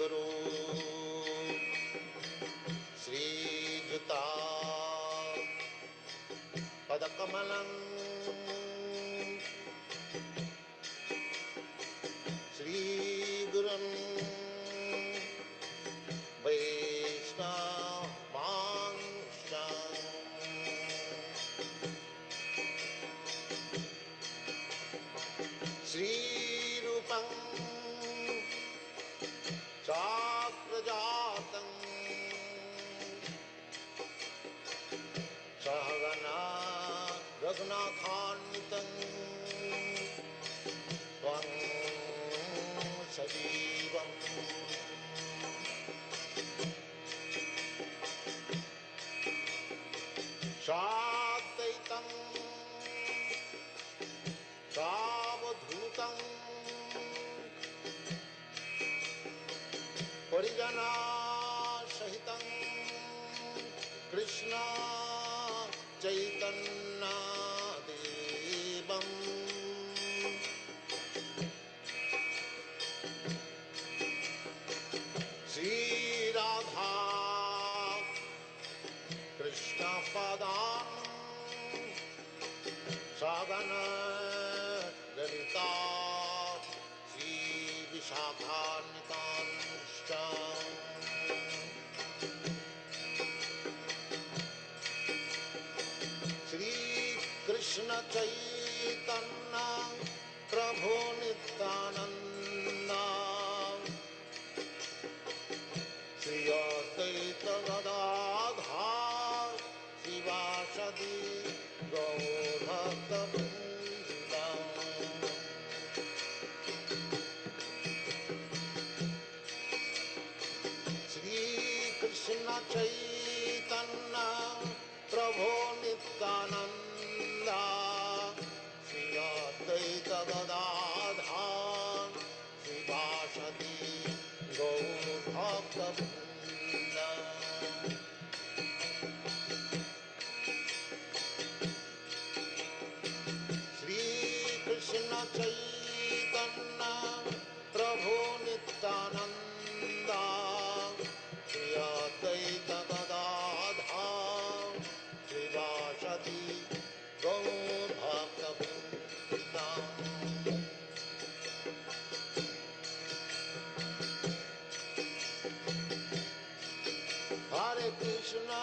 Guru Sri Juta Padakamalam Sri Gurum Vaishnavanstam Sri Rupam Chakrajatam Sahagana Raghunathanvitam Tvam Sajivam Shadvaitam Savadhutam Parijana Sahitam Krishna Chaitanya Devam Sri Radha Krishna Padam Sagana Lalita Sri Vishakhanitanstam Sri Krishna Chaitanya Prabhu Nityananda Sri Advaita Gadadhar Sivasadi Gaur Bhakta Vrindam Sri Krishna Chaitanya Prabhu Nityananda Sri Advaita Gadadhar Sivasadi Gaur Bhakta Vrindam Sri Krishna Chaitanya Prabhu Nityananda Sri Advaita Gadadhar Sivasadi Gaur Bhakta Vrindam Hare Krishna,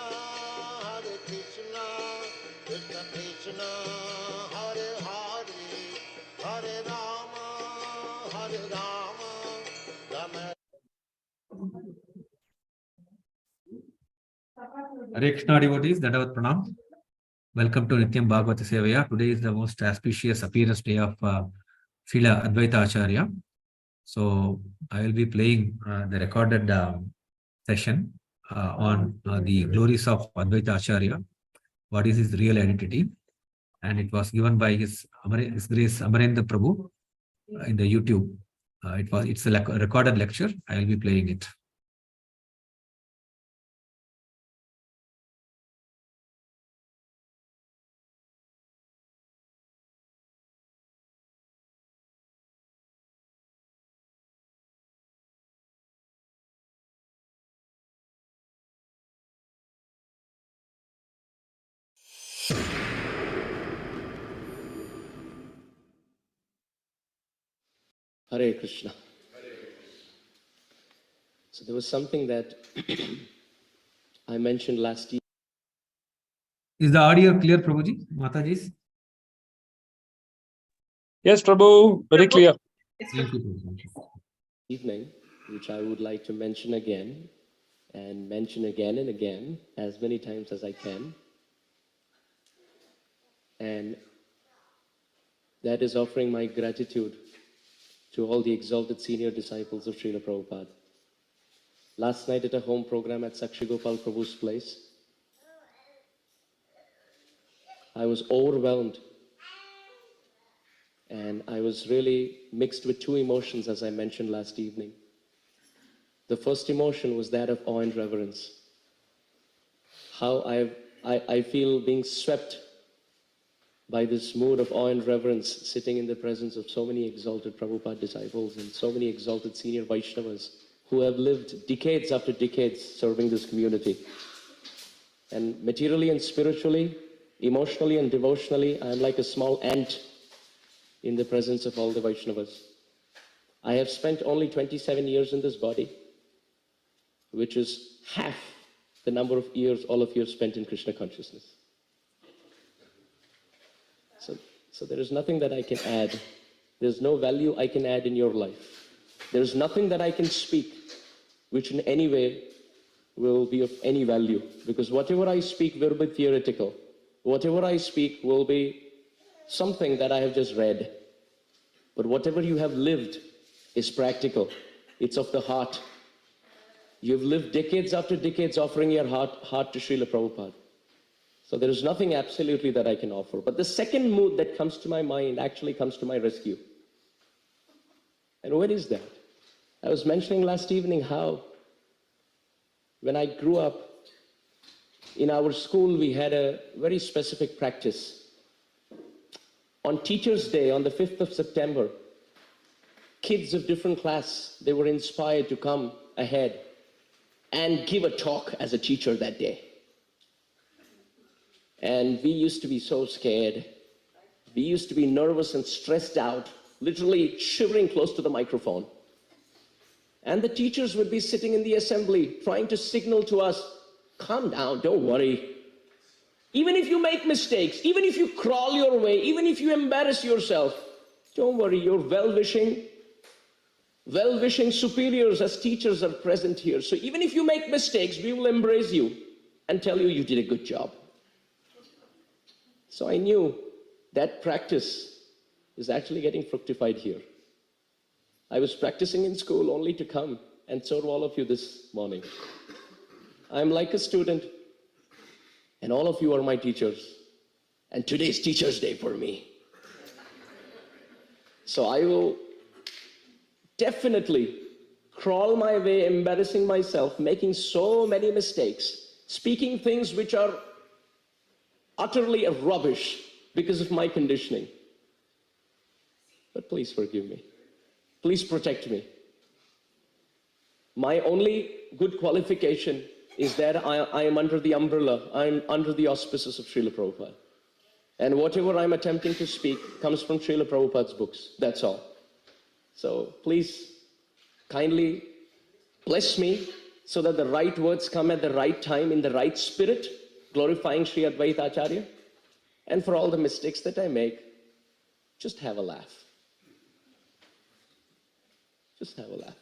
Krishna Krishna, Hare Hare, Hare Rama, Rama. Hare Krishna devotees, Dandavat Pranam. Welcome to Nityam Bhagavata Sevaya. Today is the most auspicious appearance day of Srila Advaita Acharya. So I will be playing the recorded session on the glories of Advaita Acharya. What is his real identity? And it was given by His Grace Amarendra Prabhu in the YouTube. It's a recorded lecture. I will be playing it. Hare Krishna. So there was something that I mentioned last year. Is the audio clear, Prabhuji? Mataji's? Yes, Prabhu, very clear. Thank you, Prabhu. Evening, which I would like to mention again and mention again and again, as many times as I can. And that is offering my gratitude to all the exalted senior disciples of Srila Prabhupada. Last night at a home program at Sakshi Gopal Prabhu's place, I was overwhelmed and I was really mixed with two emotions, as I mentioned last evening. The first emotion was that of awe and reverence. How I feel being swept by this mood of awe and reverence, sitting in the presence of so many exalted Prabhupada disciples and so many exalted senior Vaishnavas who have lived decades after decades serving this community. And materially and spiritually, emotionally and devotionally, I am like a small ant in the presence of all the Vaishnavas. I have spent only 27 years in this body, which is half the number of years all of you have spent in Krishna consciousness. So there is nothing that I can add. There's no value I can add in your life. There's nothing that I can speak which in any way will be of any value, because whatever I speak will be theoretical. Whatever I speak will be something that I have just read. But whatever you have lived is practical. It's of the heart. You've lived decades after decades offering your heart to Srila Prabhupada. So there is nothing absolutely that I can offer. But the second mood that comes to my mind actually comes to my rescue. And what is that? I was mentioning last evening how when I grew up, in our school we had a very specific practice. On Teachers' Day, on the 5th of September, kids of different class, they were inspired to come ahead and give a talk as a teacher that day. And we used to be so scared. We used to be nervous and stressed out, literally shivering close to the microphone. And the teachers would be sitting in the assembly trying to signal to us, calm down, don't worry. Even if you make mistakes, even if you crawl your way, even if you embarrass yourself, don't worry, your well-wishing superiors as teachers are present here. So even if you make mistakes, we will embrace you and tell you you did a good job. So I knew that practice is actually getting fructified here. I was practicing in school only to come and serve all of you this morning. I'm like a student, and all of you are my teachers. And today's Teachers' Day for me. So I will definitely crawl my way, embarrassing myself, making so many mistakes, speaking things which are utterly rubbish because of my conditioning. But please forgive me. Please protect me. My only good qualification is that I am under the umbrella, I'm under the auspices of Srila Prabhupada. And whatever I'm attempting to speak comes from Srila Prabhupada's books, that's all. So please kindly bless me so that the right words come at the right time in the right spirit, glorifying Sri Advaita Acharya. And for all the mistakes that I make, just have a laugh. Just have a laugh.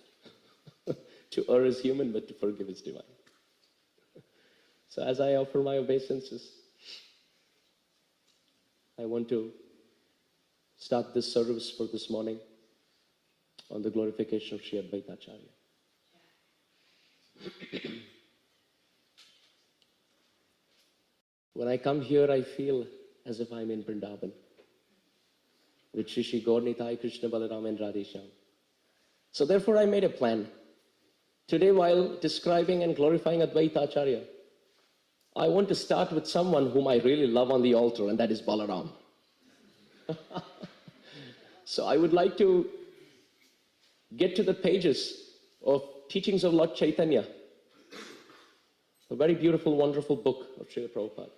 To err is human, but to forgive is divine. So as I offer my obeisances, I want to start this service for this morning on the glorification of Sri Advaita Acharya. When I come here, I feel as if I'm in Vrindavan with Shri Gaur Nitai, Krishna Balaram and Radhesham. So therefore I made a plan. Today, while describing and glorifying Advaita Acharya, I want to start with someone whom I really love on the altar, and that is Balaram. So I would like to get to the pages of Teachings of Lord Chaitanya, a very beautiful, wonderful book of Srila Prabhupada,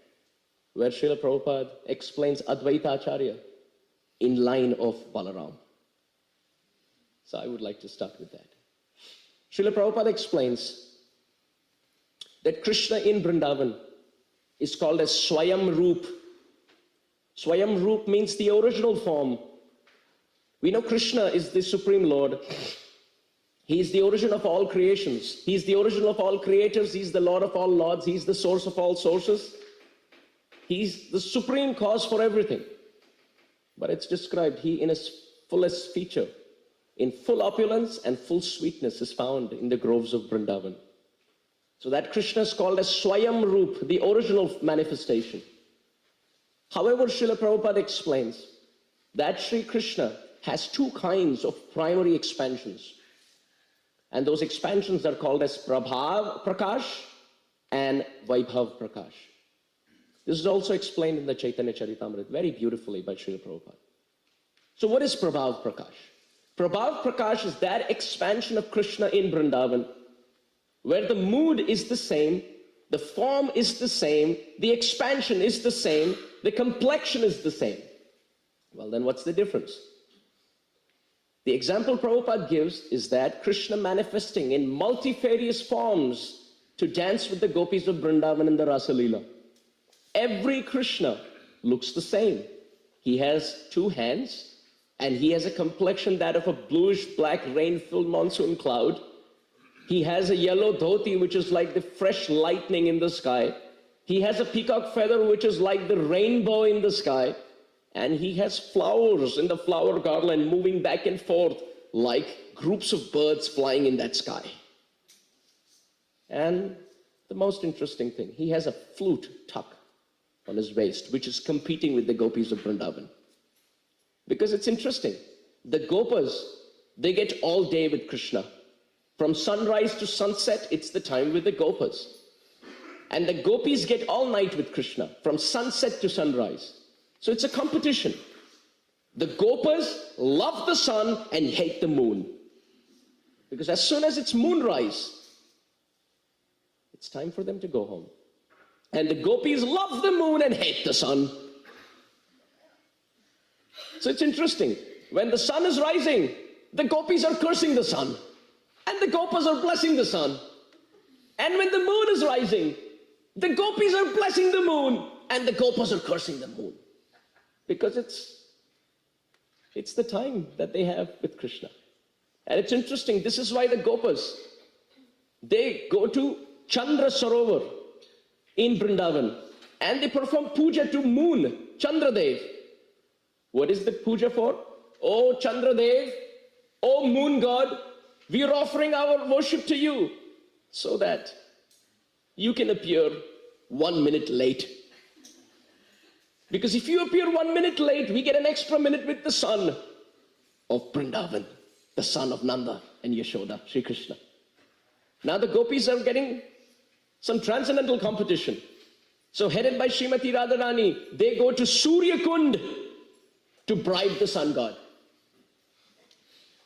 where Srila Prabhupada explains Advaita Acharya in line of Balaram. So I would like to start with that. Srila Prabhupada explains that Krishna in Vrindavan is called as Swayam Roop. Swayam Roop means the original form. We know Krishna is the Supreme Lord. He is the origin of all creations. He is the origin of all creators. He is the Lord of all lords. He is the source of all sources. He is the supreme cause for everything. But it's described, he in his fullest feature, in full opulence and full sweetness, is found in the groves of Vrindavan. So that Krishna is called as Swayam Roop, the original manifestation. However, Srila Prabhupada explains that Sri Krishna has two kinds of primary expansions. And those expansions are called as Prabhav Prakash and Vaibhav Prakash. This is also explained in the Chaitanya Charitamrita very beautifully by Srila Prabhupada. So what is Prabhav Prakash? Prabhav Prakash is that expansion of Krishna in Vrindavan, where the mood is the same, the form is the same, the expansion is the same, the complexion is the same. Well, then what's the difference? The example Prabhupada gives is that Krishna manifesting in multifarious forms to dance with the gopis of Vrindavan in the Rasa Leela. Every Krishna looks the same. He has two hands, and he has a complexion that of a bluish black rain-filled monsoon cloud. He has a yellow dhoti, which is like the fresh lightning in the sky. He has a peacock feather, which is like the rainbow in the sky. And he has flowers in the flower garland moving back and forth like groups of birds flying in that sky. And the most interesting thing, he has a flute tuck on his waist, which is competing with the gopis of Vrindavan. Because it's interesting, the gopas, they get all day with Krishna. From sunrise to sunset, it's the time with the gopas. And the gopis get all night with Krishna, from sunset to sunrise. So it's a competition. The gopas love the sun and hate the moon. Because as soon as it's moonrise, it's time for them to go home. And the gopis love the moon and hate the sun. So it's interesting. When the sun is rising, the gopis are cursing the sun. And the gopas are blessing the sun. And when the moon is rising, the gopis are blessing the moon. And the gopas are cursing the moon. Because it's the time that they have with Krishna. And it's interesting, this is why the gopas, they go to Chandra Sarovar in Vrindavan and they perform puja to moon, Chandradev. What is the puja for? Oh Chandradev, oh moon god, we are offering our worship to you so that you can appear 1 minute late. Because if you appear 1 minute late, we get an extra minute with the son of Vrindavan, the son of Nanda and Yashoda, Sri Krishna. Now the gopis are getting some transcendental competition. So headed by Srimati Radharani, they go to Surya Kund to bribe the sun god.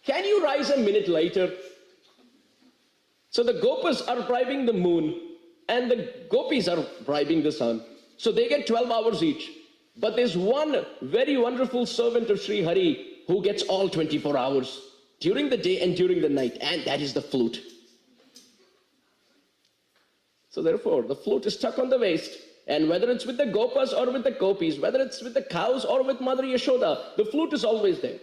Can you rise a minute later? So the gopas are bribing the moon and the gopis are bribing the sun. So they get 12 hours each. But there's one very wonderful servant of Sri Hari who gets all 24 hours during the day and during the night, and that is the flute. So therefore, the flute is stuck on the waist, and whether it's with the gopas or with the gopis, whether it's with the cows or with Mother Yashoda, the flute is always there.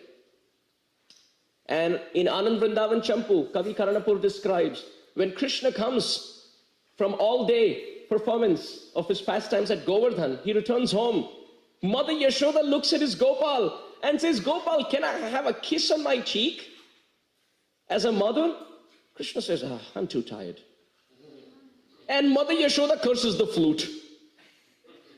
And in Anand Vrindavan Champu, Kavi Karanapur describes, when Krishna comes from all day performance of his pastimes at Govardhan, he returns home. Mother Yashoda looks at his Gopal and says, Gopal, can I have a kiss on my cheek? As a mother, Krishna says, I'm too tired. And Mother Yashoda curses the flute.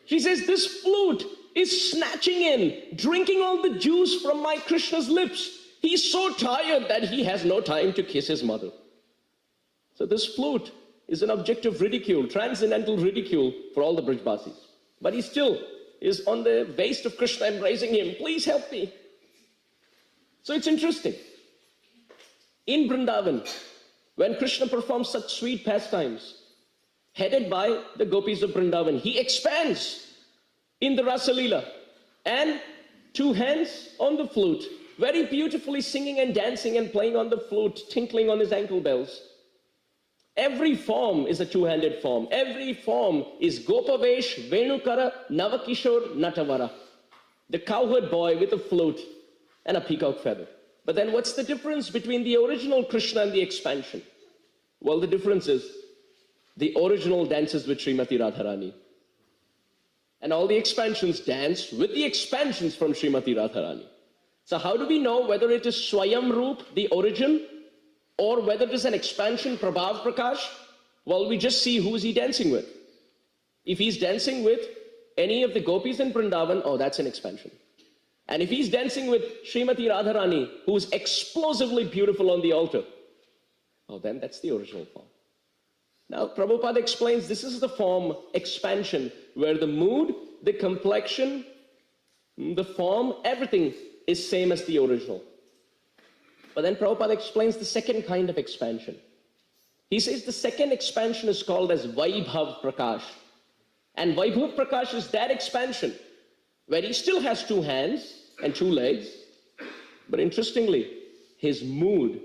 She says, this flute is snatching in, drinking all the juice from my Krishna's lips. He's so tired that he has no time to kiss his mother. So this flute is an object of ridicule, transcendental ridicule for all the Brajbasis. But he still is on the waist of Krishna embracing him. Please help me. So it's interesting. In Vrindavan, when Krishna performs such sweet pastimes, headed by the gopis of Vrindavan, he expands in the Rasa Leela and two hands on the flute, very beautifully singing and dancing and playing on the flute, tinkling on his ankle bells. Every form is a two-handed form. Every form is Gopavesh, Venukara, Navakishore, Natavara. The cowherd boy with a flute and a peacock feather. But then what's the difference between the original Krishna and the expansion? Well, the difference is the original dances with Srimati Radharani. And all the expansions dance with the expansions from Srimati Radharani. So how do we know whether it is Swayam Roop, the origin, or whether it is an expansion, Prabhav Prakash? Well, we just see who is he dancing with. If he's dancing with any of the gopis in Vrindavan, oh, that's an expansion. And if he's dancing with Srimati Radharani, who's explosively beautiful on the altar, oh, then that's the original form. Now, Prabhupada explains this is the form expansion, where the mood, the complexion, the form, everything is same as the original. But then Prabhupada explains the second kind of expansion. He says the second expansion is called as Vaibhav Prakash. And Vaibhav Prakash is that expansion where he still has two hands and two legs. But interestingly, his mood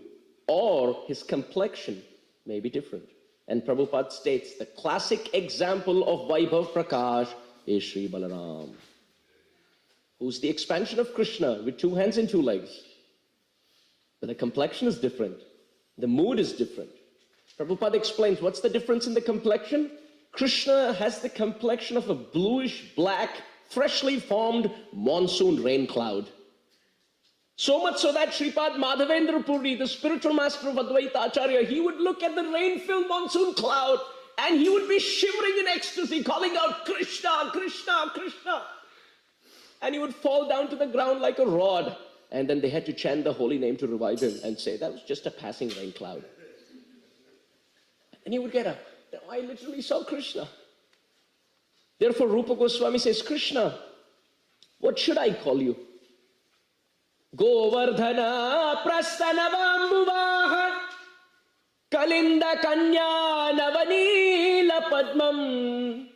or his complexion may be different. And Prabhupada states the classic example of Vaibhav Prakash is Sri Balaram, who's the expansion of Krishna with two hands and two legs. But the complexion is different. The mood is different. Prabhupada explains what's the difference in the complexion? Krishna has the complexion of a bluish black, freshly formed monsoon rain cloud. So much so that Sripad Madhavendra Puri, the spiritual master of Advaita Acharya, he would look at the rain-filled monsoon cloud and he would be shivering in ecstasy, calling out, Krishna, Krishna, Krishna. And he would fall down to the ground like a rod. And then they had to chant the holy name to revive him and say, that was just a passing rain cloud. And he would get up. I literally saw Krishna. Therefore, Rupa Goswami says, Krishna, what should I call you? Govardhana Prastanavambuvaha Kalinda Kanya Navanila Padmam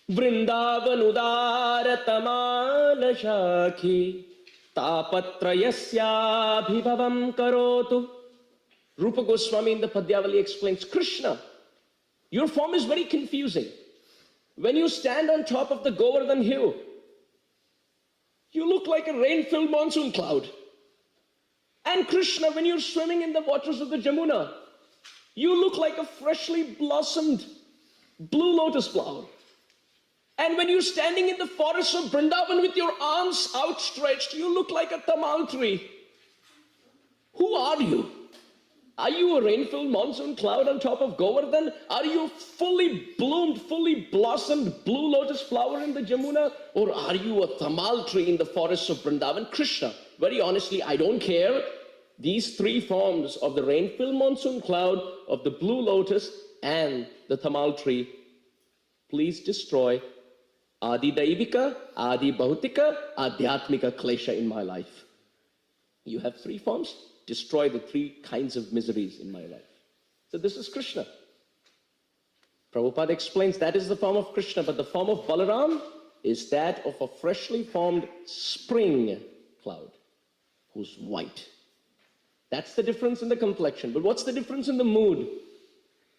Vrindavanudara Tamala Shakhi Tapatrayasya Bhivavam Karotu. Rupa Goswami in the Padyavali explains, Krishna, your form is very confusing. When you stand on top of the Govardhan hill, you look like a rain-filled monsoon cloud. And Krishna, when you're swimming in the waters of the Jamuna, you look like a freshly blossomed blue lotus flower. And when you're standing in the forests of Vrindavan with your arms outstretched, you look like a tamal tree. Who are you? Are you a rain-filled monsoon cloud on top of Govardhan? Are you a fully bloomed, fully blossomed blue lotus flower in the Jamuna? Or are you a tamal tree in the forests of Vrindavan? Krishna, very honestly, I don't care. These three forms of the rain-filled monsoon cloud, of the blue lotus, and the tamal tree, please destroy Adi Daivika, Adi Bhautika, Adhyatmika Klesha in my life. You have three forms? Destroy the three kinds of miseries in my life. So this is Krishna. Prabhupada explains that is the form of Krishna, but the form of Balaram is that of a freshly formed spring cloud who's white. That's the difference in the complexion. But what's the difference in the mood?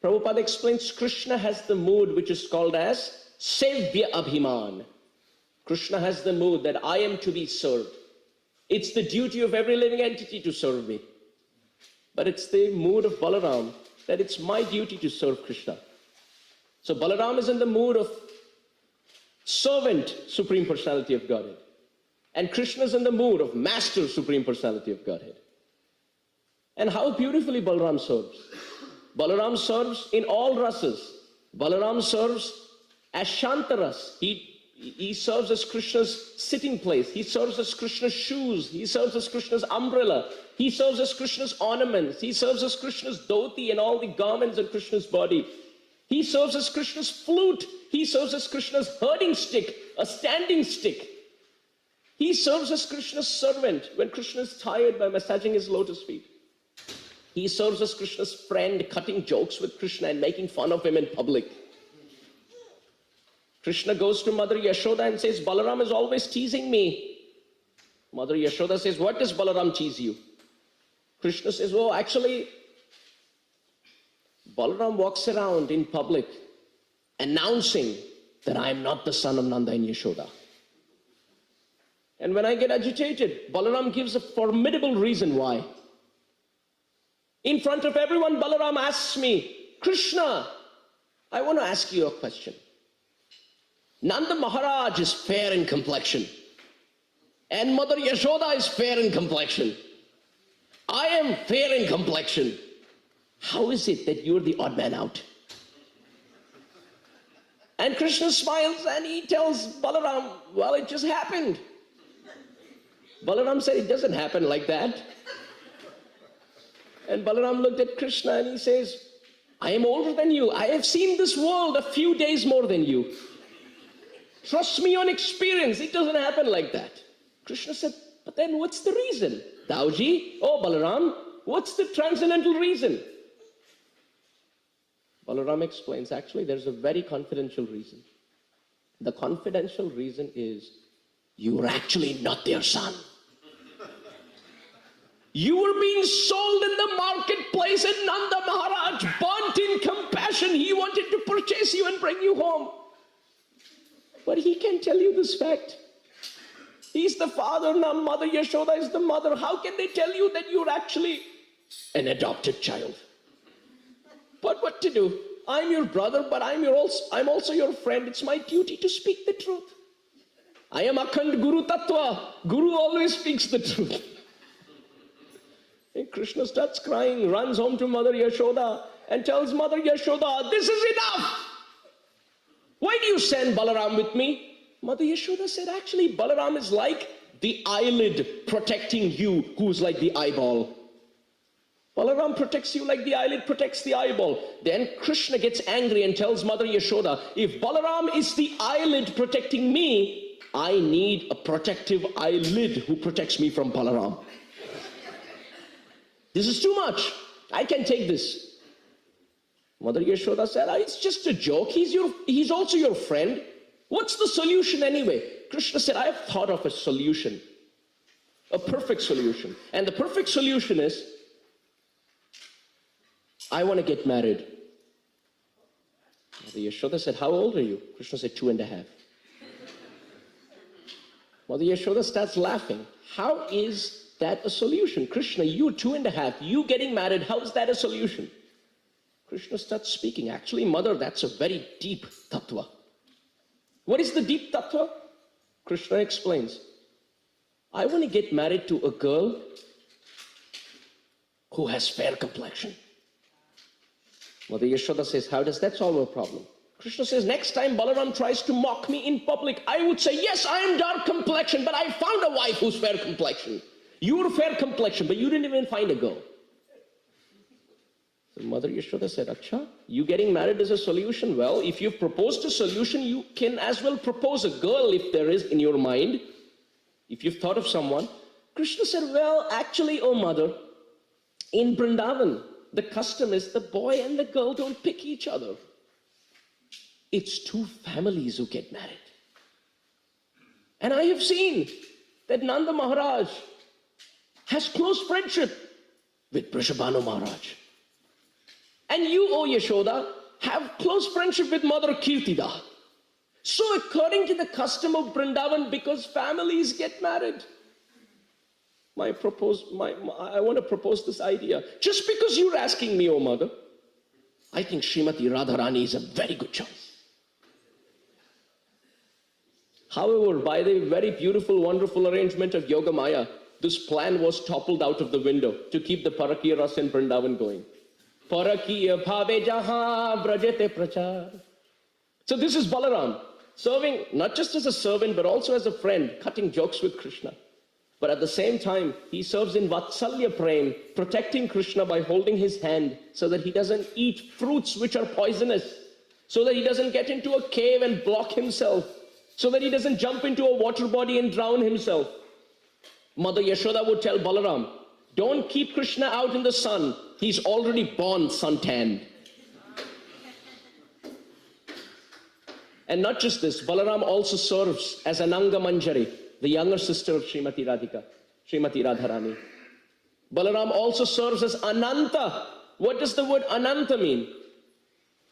Prabhupada explains Krishna has the mood which is called as Sevya Abhiman. Krishna has the mood that I am to be served. It's the duty of every living entity to serve me. But it's the mood of Balaram that it's my duty to serve Krishna. So Balaram is in the mood of servant, Supreme Personality of Godhead. And Krishna is in the mood of master, Supreme Personality of Godhead. And how beautifully Balaram serves. Balaram serves in all rasas. Balaram serves as Shantaras. He serves as Krishna's sitting place. He serves as Krishna's shoes. He serves as Krishna's umbrella. He serves as Krishna's ornaments. He serves as Krishna's dhoti and all the garments on Krishna's body. He serves as Krishna's flute. He serves as Krishna's herding stick, a standing stick. He serves as Krishna's servant when Krishna is tired by massaging his lotus feet. He serves as Krishna's friend, cutting jokes with Krishna and making fun of him in public. Krishna goes to Mother Yashoda and says, Balaram is always teasing me. Mother Yashoda says, what does Balaram tease you? Krishna says, oh, actually, Balaram walks around in public announcing that I am not the son of Nanda and Yashoda. And when I get agitated, Balaram gives a formidable reason why. In front of everyone, Balaram asks me, Krishna, I want to ask you a question. Nanda Maharaj is fair in complexion, and Mother Yashoda is fair in complexion. I am fair in complexion. How is it that you're the odd man out? And Krishna smiles and he tells Balaram, well, it just happened. Balaram said, it doesn't happen like that. And Balaram looked at Krishna and he says, I am older than you. I have seen this world a few days more than you. Trust me on experience. It doesn't happen like that. Krishna said, but then what's the reason? Dauji, oh Balaram, What's the transcendental reason? Balaram explains, actually, there's a very confidential reason. The confidential reason is, you're actually not their son. You were being sold in the marketplace, and Nanda Maharaj, burnt in compassion, he wanted to purchase you and bring you home. But he can tell you this fact. He's the father, now Mother Yashoda is the mother. How can they tell you that you're actually an adopted child? But what to do? I'm your brother, but I'm also your friend. It's my duty to speak the truth. I am Akhand Guru Tattva. Guru always speaks the truth. And Krishna starts crying, runs home to Mother Yashoda and tells Mother Yashoda, this is enough. Why do you send Balaram with me? Mother Yashoda said, actually, Balaram is like the eyelid protecting you, who's like the eyeball. Balaram protects you like the eyelid protects the eyeball. Then Krishna gets angry and tells Mother Yashoda, if Balaram is the eyelid protecting me, I need a protective eyelid who protects me from Balaram. This is too much. I can't take this. Mother Yashoda said, it's just a joke. He's also your friend. What's the solution anyway? Krishna said, I have thought of a solution. A perfect solution. And the perfect solution is, I want to get married. Mother Yashoda said, how old are you? Krishna said, 2.5. Mother Yashoda starts laughing. How is that a solution? Krishna, you 2.5, you getting married, how is that a solution? Krishna starts speaking. Actually, Mother, that's a very deep tattva. What is the deep tattva? Krishna explains. I want to get married to a girl who has fair complexion. Mother Yashoda says, how does that solve a problem? Krishna says, next time Balaram tries to mock me in public, I would say, yes, I am dark complexion, but I found a wife who's fair complexion. You were fair complexion, but you didn't even find a girl. So Mother Yashoda said, Acha, you getting married is a solution. Well, if you've proposed a solution, you can as well propose a girl if there is in your mind. If you've thought of someone. Krishna said, well, actually, oh Mother, in Vrindavan, the custom is the boy and the girl don't pick each other. It's two families who get married. And I have seen that Nanda Maharaj has close friendship with Vrishabhanu Maharaj. And you, O Yashoda, have close friendship with Mother Kirtida. So according to the custom of Vrindavan, because families get married, I want to propose this idea. Just because you're asking me, O Mother, I think Srimati Radharani is a very good choice. However, by the very beautiful, wonderful arrangement of Yoga Maya, this plan was toppled out of the window to keep the Parakiya Ras in Vrindavan going. Parakiya bhave jahan brajete prachar. So this is Balaram, serving not just as a servant, but also as a friend, cutting jokes with Krishna. But at the same time, he serves in Vatsalya Prem, protecting Krishna by holding his hand so that he doesn't eat fruits which are poisonous, so that he doesn't get into a cave and block himself, so that he doesn't jump into a water body and drown himself. Mother Yashoda would tell Balaram, don't keep Krishna out in the sun. He's already born suntanned. And not just this, Balaram also serves as Ananga Manjari, the younger sister of Srimati Radhika, Srimati Radharani. Balaram also serves as Ananta. What does the word Ananta mean?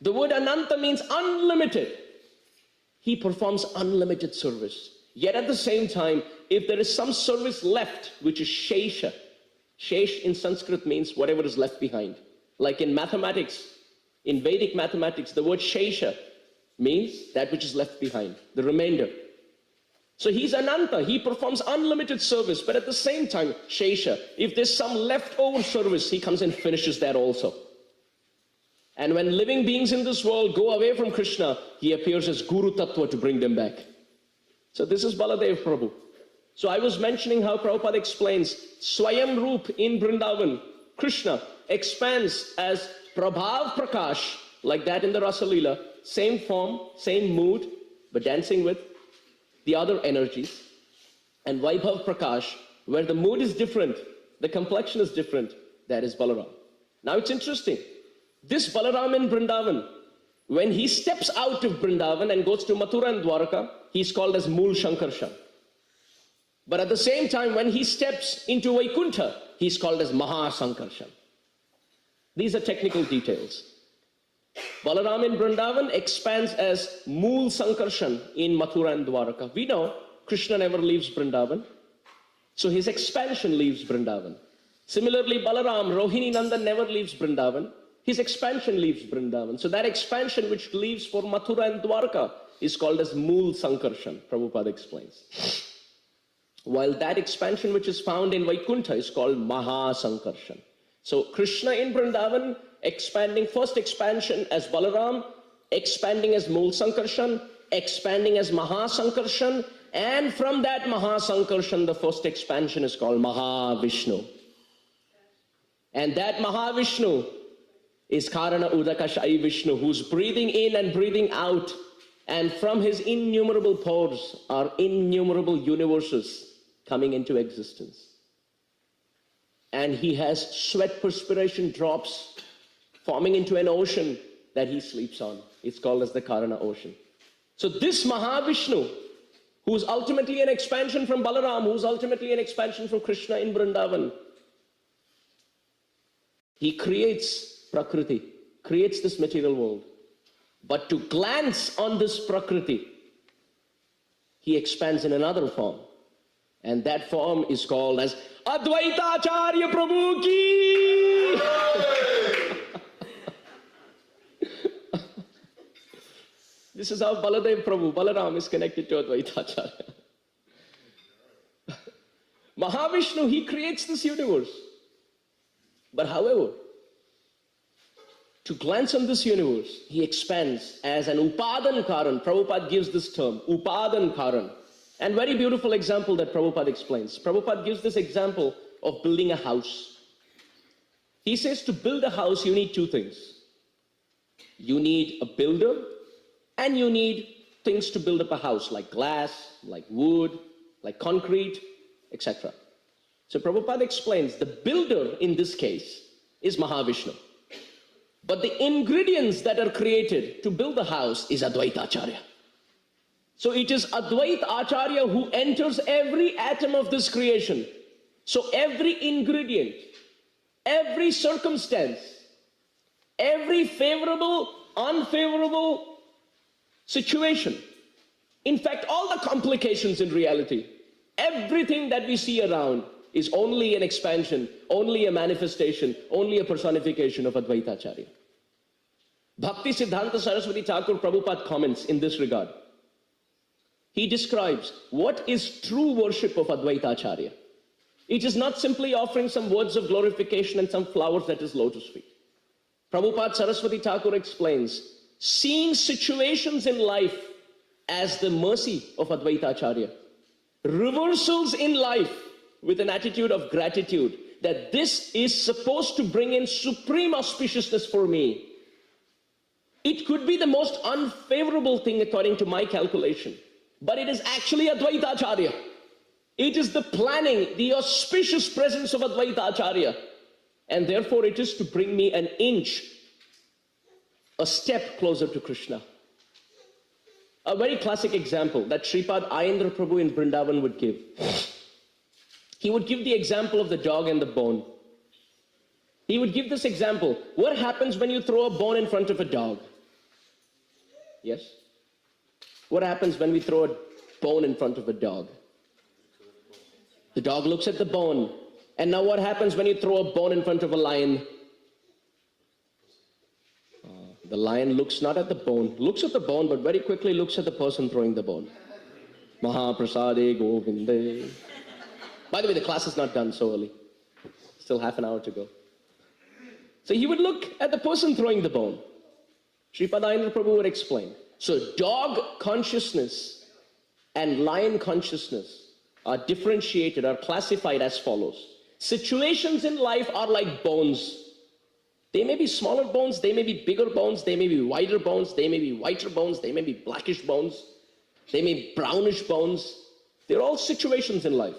The word Ananta means unlimited. He performs unlimited service. Yet at the same time, if there is some service left, which is Shesha. Shesh in Sanskrit means whatever is left behind. Like in mathematics, in Vedic mathematics, the word Shesha means that which is left behind, the remainder. So he's Ananta, he performs unlimited service, but at the same time, Shesha, if there's some leftover service, he comes and finishes that also. And when living beings in this world go away from Krishna, he appears as Guru Tattva to bring them back. So this is Baladev Prabhu. So I was mentioning how Prabhupada explains, Swayam Roop in Vrindavan, Krishna expands as Prabhav Prakash, like that in the Rasa Leela, same form, same mood, but dancing with the other energies. And Vaibhav Prakash, where the mood is different, the complexion is different, That is Balaram. Now it's interesting. This Balaram in Vrindavan, when he steps out of Vrindavan and goes to Mathura and Dwarka, he's called as Mool Shankarshan. But at the same time, when he steps into Vaikuntha, he's called as Maha Sankarshan. These are technical details. Balaram in Vrindavan expands as Mool Sankarshan in Mathura and Dwarka. We know Krishna never leaves Vrindavan, so his expansion leaves Vrindavan. Similarly, Balaram, Rohini Nandan never leaves Vrindavan. His expansion leaves Vrindavan. So that expansion which leaves for Mathura and Dwarka is called as Mool Sankarshan, Prabhupada explains. While that expansion which is found in Vaikuntha is called Maha Sankarshan. So Krishna in Vrindavan, expanding, first expansion as Balaram, expanding as Mool Sankarshan, expanding as Maha Sankarshan, and from that Maha Sankarshan, the first expansion is called Mahavishnu. And that Mahavishnu is Karana Udakashai Vishnu, who's breathing in and breathing out, and from his innumerable pores are innumerable universes coming into existence. And he has sweat perspiration drops forming into an ocean that he sleeps on. It's called as the Karana ocean. So this Mahavishnu, who's ultimately an expansion from Balaram, who's ultimately an expansion from Krishna in Vrindavan, he creates Prakriti, creates this material world. But to glance on this Prakriti, he expands in another form. And that form is called as Advaita Acharya Prabhu ki! This is how Baladev Prabhu, Balaram is connected to Advaita Acharya. Mahavishnu, he creates this universe. But however, to glance on this universe, he expands as an Upadan Karan. Prabhupada gives this term, Upadan Karan. And very beautiful example that Prabhupada explains. Prabhupada gives this example of building a house. He says to build a house, you need two things. You need a builder, and you need things to build up a house, like glass, like wood, like concrete, etc. So Prabhupada explains the builder in this case is Mahavishnu. But the ingredients that are created to build the house is Advaita Acharya. So it is Advaita Acharya who enters every atom of this creation. So every ingredient, every circumstance, every favorable, unfavorable situation, in fact, all the complications in reality, everything that we see around is only an expansion, only a manifestation, only a personification of Advaita Acharya. Bhakti Siddhanta Saraswati Thakur Prabhupada comments in this regard. He describes what is true worship of Advaita Acharya. It is not simply offering some words of glorification and some flowers at his lotus feet. Prabhupada Saraswati Thakur explains, seeing situations in life as the mercy of Advaita Acharya, reversals in life with an attitude of gratitude that this is supposed to bring in supreme auspiciousness for me. It could be the most unfavorable thing according to my calculation, but it is actually Advaita Acharya. It is the planning, the auspicious presence of Advaita Acharya, and therefore it is to bring me an inch, a step closer to Krishna. A very classic example that Sripad Ayendra Prabhu in Vrindavan would give. He would give the example of the dog and the bone. He would give this example. What happens when you throw a bone in front of a dog? Yes? What happens when we throw a bone in front of a dog? The dog looks at the bone. And now what happens when you throw a bone in front of a lion? The lion looks not at the bone, looks at the bone, but very quickly looks at the person throwing the bone. Mahaprasade Govinde. By the way, the class is not done so early. Still half an hour to go. So he would look at the person throwing the bone. Sripad Ayendra Prabhu would explain. So dog consciousness and lion consciousness are differentiated, are classified as follows. Situations in life are like bones. They may be smaller bones, they may be bigger bones, they may be wider bones, they may be whiter bones, they may be blackish bones, they may be brownish bones. They're all situations in life.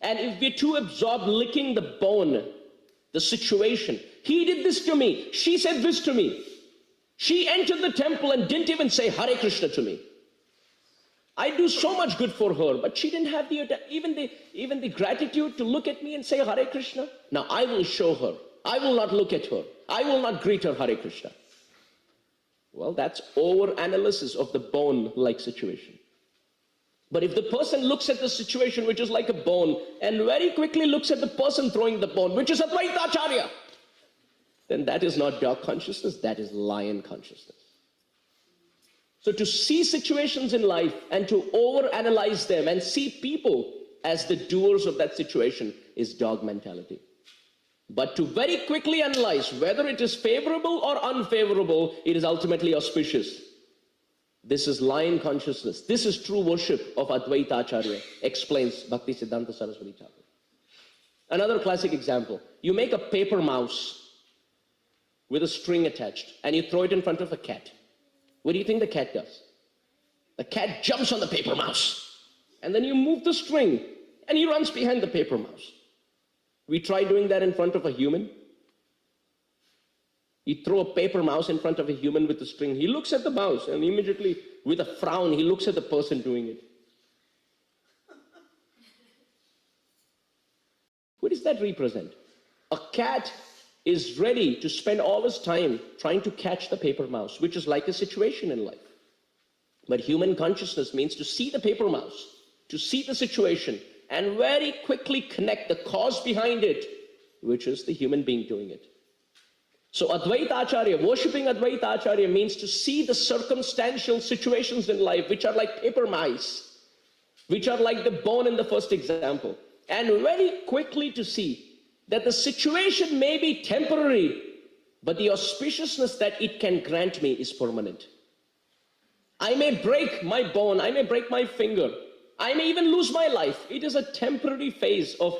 And if we're too absorbed licking the bone, the situation. He did this to me. She said this to me. She entered the temple and didn't even say Hare Krishna to me. I do so much good for her, but she didn't have even the gratitude to look at me and say Hare Krishna. Now I will show her. I will not look at her. I will not greet her Hare Krishna. Well, that's over-analysis of the bone-like situation. But if the person looks at the situation which is like a bone and very quickly looks at the person throwing the bone, which is Advaita Acharya, then that is not dog consciousness, that is lion consciousness. So to see situations in life and to over-analyze them and see people as the doers of that situation is dog mentality. But to very quickly analyze whether it is favorable or unfavorable, it is ultimately auspicious. This is lion consciousness. This is true worship of Advaita Acharya, explains Bhaktisiddhanta Saraswati Thakur. Another classic example. You make a paper mouse with a string attached and you throw it in front of a cat. What do you think the cat does? The cat jumps on the paper mouse and then you move the string and he runs behind the paper mouse. We try doing that in front of a human. You throw a paper mouse in front of a human with a string. He looks at the mouse and immediately, with a frown, he looks at the person doing it. What does that represent? A cat is ready to spend all his time trying to catch the paper mouse, which is like a situation in life. But human consciousness means to see the paper mouse, to see the situation, and very quickly connect the cause behind it, which is the human being doing it. So Advaita Acharya, worshipping Advaita Acharya means to see the circumstantial situations in life, which are like paper mice, which are like the bone in the first example, and very quickly to see that the situation may be temporary, but the auspiciousness that it can grant me is permanent. I may break my bone, I may break my finger, I may even lose my life. It is a temporary phase of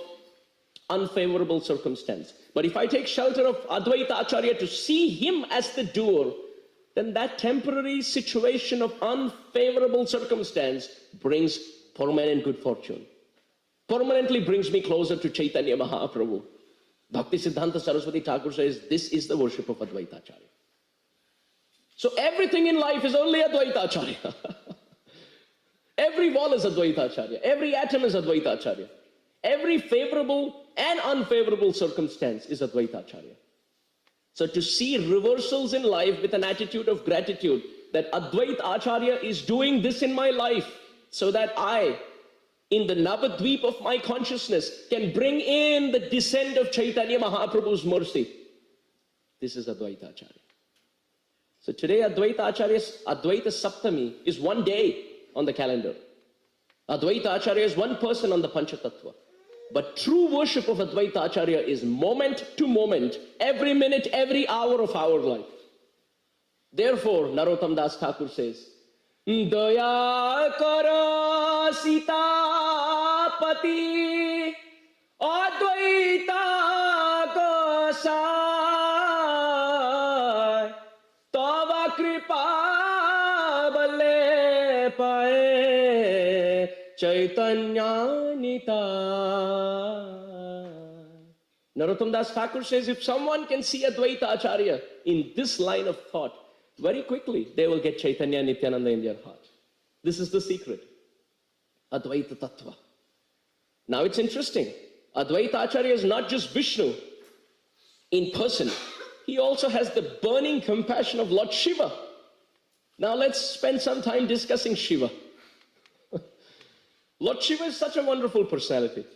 unfavorable circumstance. But if I take shelter of Advaita Acharya to see him as the doer, then that temporary situation of unfavorable circumstance brings permanent good fortune. Permanently brings me closer to Chaitanya Mahaprabhu. Bhaktisiddhanta Saraswati Thakur says, this is the worship of Advaita Acharya. So everything in life is only Advaita Acharya. Every wall is Advaita Acharya. Every atom is Advaita Acharya. Every favorable and unfavorable circumstance is Advaita Acharya. So to see reversals in life with an attitude of gratitude that Advaita Acharya is doing this in my life so that I, in the Navadvip of my consciousness, can bring in the descent of Chaitanya Mahaprabhu's mercy. This is Advaita Acharya. So today Advaita Acharya's Advaita Saptami is one day on the calendar. Advaita Acharya is one person on the Panchatattva. But true worship of Advaita Acharya is moment to moment, every minute, every hour of our life. Therefore, Narottam Das Thakur says, Daya kara Sitapati Advaita Gosai Tava Kripa Bale Pae Chaitanya Nita. Narottam Das Thakur says, if someone can see Advaita Acharya in this line of thought, very quickly they will get Chaitanya Nityananda in their heart. This is the secret. Advaita Tattva. Now it's interesting. Advaita Acharya is not just Vishnu in person. He also has the burning compassion of Lord Shiva. Now let's spend some time discussing Shiva. Lord Shiva is such a wonderful personality.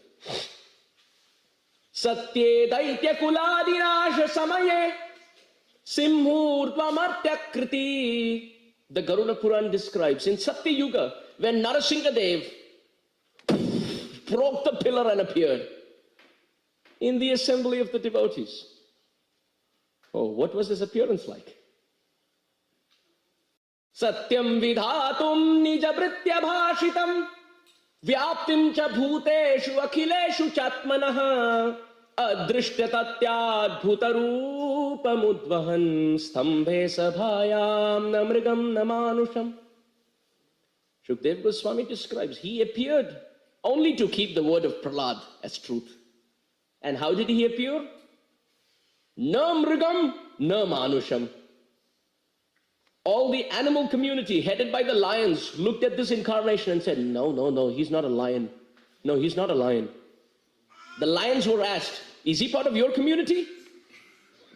Satye daitya kuladinasha samaye simhurdvamartya kriti. The Garuda Puran describes in Satya Yuga when Narasimhadev broke the pillar and appeared in the assembly of the devotees. Oh, what was his appearance like? Satyam vidhatum nijabritya bhashitam Vyaptim cha bhuteshu akhileshu chatmanaha adrishya tatyad bhutarupamudvahan stambhe sabhayam namrigam namanusham. Shukdev Goswami describes, he appeared only to keep the word of Prahlad as truth. And how did he appear? Na mrigam, na manusham. All the animal community, headed by the lions, looked at this incarnation and said, no, no, no, he's not a lion. No, he's not a lion. The lions were asked, is he part of your community?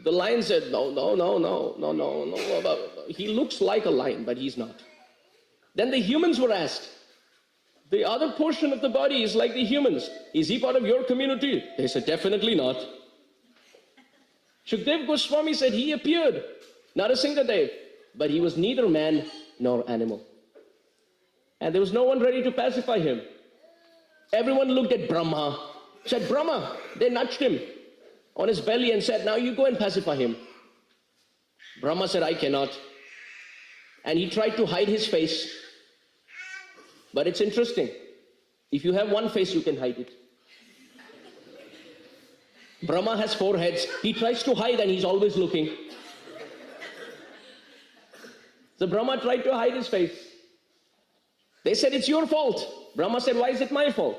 The lion said, no, no, no, no, no, no, no. He looks like a lion, but he's not. Then the humans were asked, the other portion of the body is like the humans. Is he part of your community? They said, definitely not. Shukdev Goswami said he appeared, Narasimhadev, but he was neither man nor animal. And there was no one ready to pacify him. Everyone looked at Brahma, said, Brahma. They nudged him on his belly and said, now you go and pacify him. Brahma said, I cannot. And he tried to hide his face. But it's interesting. If you have one face, you can hide it. Brahma has 4 heads. He tries to hide and he's always looking. So Brahma tried to hide his face. They said, it's your fault. Brahma said, why is it my fault?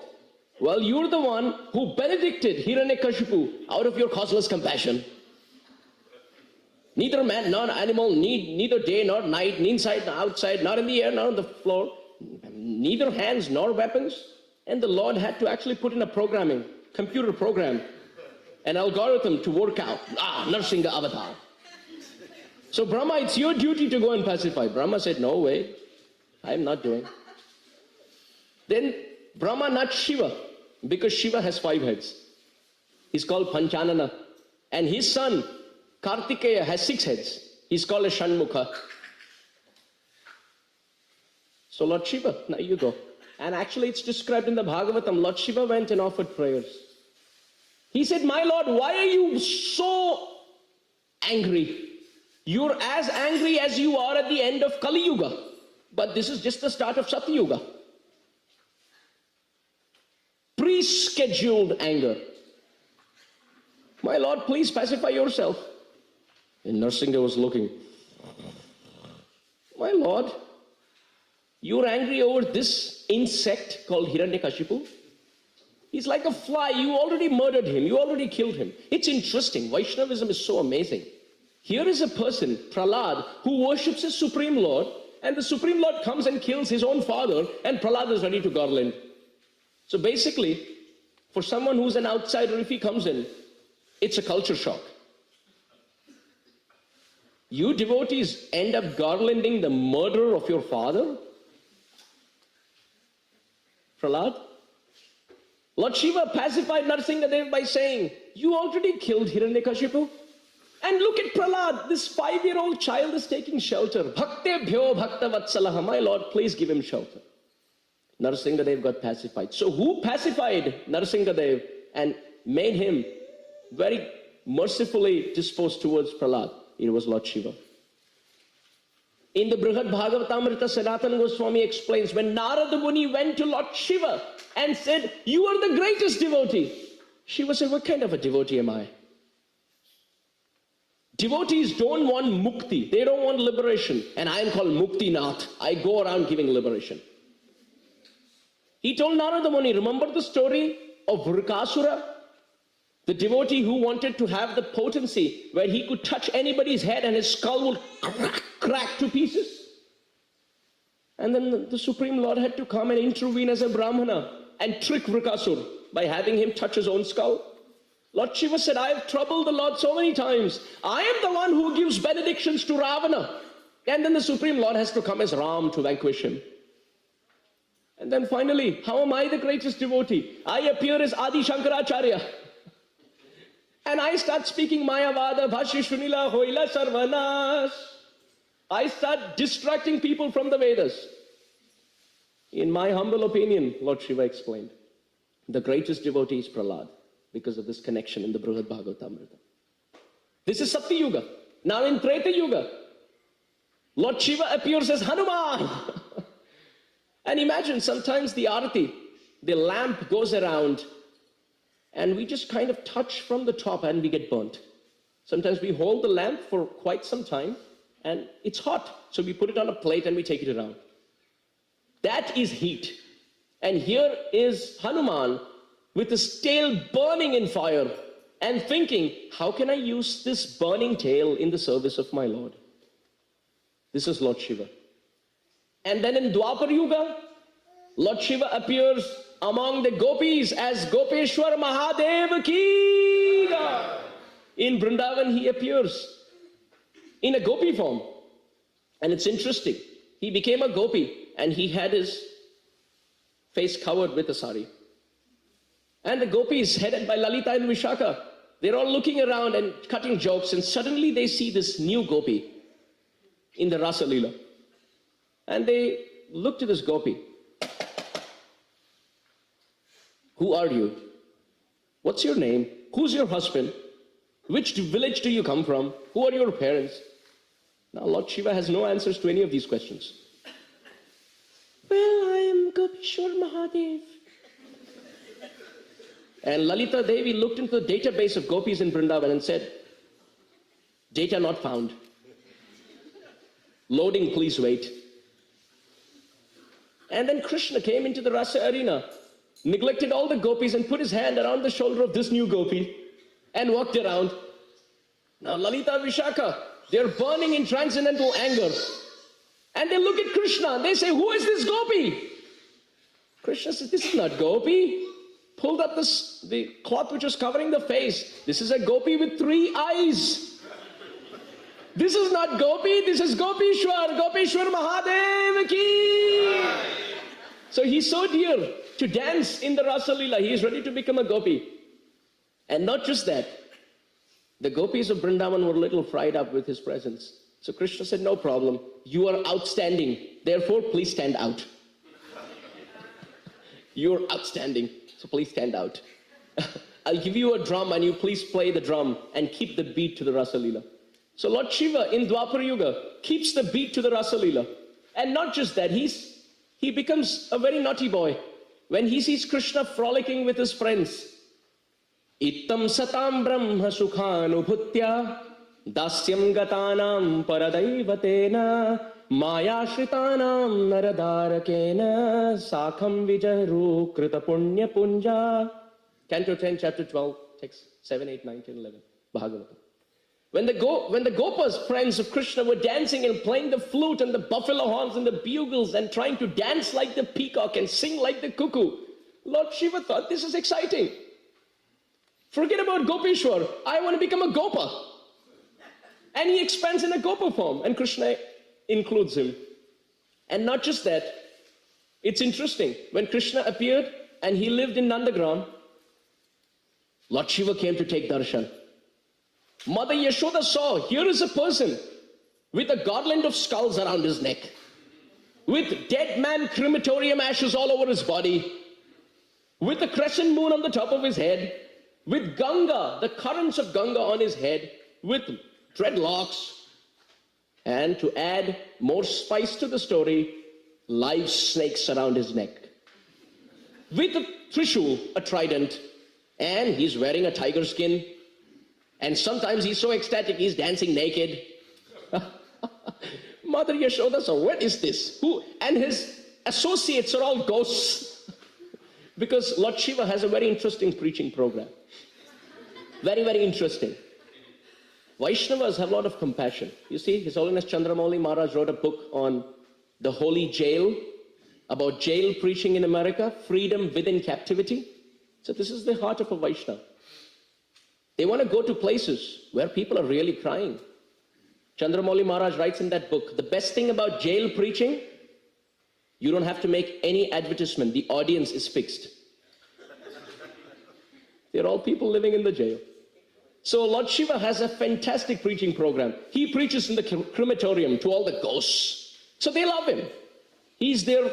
Well, you're the one who benedicted Hiranyakashipu out of your causeless compassion. Neither man nor animal, neither day nor night, neither inside nor outside, not in the air, nor on the floor, neither hands nor weapons. And the Lord had to actually put in a programming, computer program, an algorithm to work out. Narsingha avatar. So Brahma, it's your duty to go and pacify. Brahma said, no way, I'm not doing. Then Brahma nudged Shiva, because Shiva has 5 heads. He's called Panchanana. And his son, Kartikeya, has 6 heads. He's called a Shanmukha. So Lord Shiva, now you go. And actually it's described in the Bhagavatam, Lord Shiva went and offered prayers. He said, my Lord, why are you so angry? You're as angry as you are at the end of Kali Yuga. But this is just the start of Satya Yuga. Pre-scheduled anger. My Lord, please pacify yourself. And Narsingha was looking. My Lord, you're angry over this insect called Hiranyakashipu? He's like a fly. You already murdered him. You already killed him. It's interesting. Vaishnavism is so amazing. Here is a person, Prahlad, who worships his Supreme Lord, and the Supreme Lord comes and kills his own father, and Prahlad is ready to garland. So basically, for someone who's an outsider, if he comes in, it's a culture shock. You devotees end up garlanding the murder of your father? Prahlad? Lord Shiva pacified Narasimhadev by saying, you already killed Hiranyakashipu. And look at Prahlad, this 5-year-old child is taking shelter. Bhaktebhyo bhakta vatsalaha, my Lord, please give him shelter. Narasimhadev got pacified. So who pacified Narasimhadev and made him very mercifully disposed towards Prahlad? It was Lord Shiva. In the Brihad Bhagavatamrita, Sanatana Goswami explains, when Narada Muni went to Lord Shiva and said, you are the greatest devotee. Shiva said, what kind of a devotee am I? Devotees don't want mukti. They don't want liberation. And I am called Muktinath. I go around giving liberation. He told Narada Muni, remember the story of Vrikasura? The devotee who wanted to have the potency where he could touch anybody's head and his skull would crack to pieces. And then the Supreme Lord had to come and intervene as a Brahmana and trick Vrikasura by having him touch his own skull. Lord Shiva said, I have troubled the Lord so many times. I am the one who gives benedictions to Ravana. And then the Supreme Lord has to come as Ram to vanquish him. And then finally, how am I the greatest devotee? I appear as Adi Shankaracharya. And I start speaking Mayavada, Bhashya Shunila, Hoila Sarvanas. I start distracting people from the Vedas. In my humble opinion, Lord Shiva explained, the greatest devotee is Prahlad, because of this connection in the Brihad Bhagavatamrita. This is Satya Yuga. Now in Treta Yuga, Lord Shiva appears as Hanuman. And imagine sometimes the arati, the lamp goes around and we just kind of touch from the top and we get burnt. Sometimes we hold the lamp for quite some time and it's hot. So we put it on a plate and we take it around. That is heat. And here is Hanuman with his tail burning in fire. and thinking, how can I use this burning tail in the service of my Lord? This is Lord Shiva. And then in Dwapar Yuga, Lord Shiva appears among the gopis as Gopeshwar Mahadev ki Jai. In Vrindavan, he appears in a gopi form. And it's interesting. He became a gopi and he had his face covered with a sari. And the gopis, headed by Lalita and Vishaka, they're all looking around and cutting jokes, and suddenly they see this new gopi in the Rasa Leela. And they look to this gopi. Who are you? What's your name? Who's your husband? Which village do you come from? Who are your parents? Now Lord Shiva has no answers to any of these questions. Well, I am Gopeshwar Mahadev. And Lalita Devi looked into the database of gopis in Vrindavan and said, data not found. Loading, please wait. And then Krishna came into the Rasa arena, neglected all the gopis and put his hand around the shoulder of this new gopi and walked around. Now Lalita Vishaka, they're burning in transcendental anger. And they look at Krishna and they say, who is this gopi? Krishna says, this is not gopi. Pulled up the cloth which was covering the face. This is a gopi with 3 eyes. This is not gopi, this is Gopeshwar, Gopeshwar Mahadev ki. So he's so dear to dance in the Rasa Leela. He is ready to become a gopi. And not just that, the gopis of Vrindavan were a little fried up with his presence. So Krishna said, no problem, you are outstanding, therefore please stand out. You are outstanding, so please stand out. I'll give you a drum and you please play the drum and keep the beat to the Rasa Leela. So Lord Shiva in Dwapar Yuga keeps the beat to the Rasa Leela. And not just that, he becomes a very naughty boy. When he sees Krishna frolicking with his friends, Ittam satam brahma sukhanubhutya dasyam gatanam paradaivatena maya shritanam naradarakena sakham vijaru krita punya punja. Canto 10, chapter 12, text 7, 8, 9, 10, 11, Bhagavatam. When the Gopas, friends of Krishna, were dancing and playing the flute and the buffalo horns and the bugles and trying to dance like the peacock and sing like the cuckoo, Lord Shiva thought, this is exciting. Forget about Gopeshwar. I want to become a Gopa. And he expands in a Gopa form, and Krishna includes him. And not just that, it's interesting. When Krishna appeared and he lived in Nandagram, Lord Shiva came to take darshan. Mother Yashoda saw, here is a person with a garland of skulls around his neck, with dead man crematorium ashes all over his body, with a crescent moon on the top of his head, with Ganga, the currents of Ganga on his head, with dreadlocks, and to add more spice to the story, live snakes around his neck, with a trishul, a trident, and he's wearing a tiger skin. And sometimes he's so ecstatic, he's dancing naked. Mother Yashoda said, what is this? Who? And his associates are all ghosts. Because Lord Shiva has a very interesting preaching program. Very, very interesting. Vaishnavas have a lot of compassion. You see, His Holiness Chandramouli Maharaj wrote a book on the holy jail, about jail preaching in America, freedom within captivity. So this is the heart of a Vaishnava. They want to go to places where people are really crying. Chandramouli Maharaj writes in that book, the best thing about jail preaching, you don't have to make any advertisement. The audience is fixed. They're all people living in the jail. So Lord Shiva has a fantastic preaching program. He preaches in the crematorium to all the ghosts. So they love him. He's their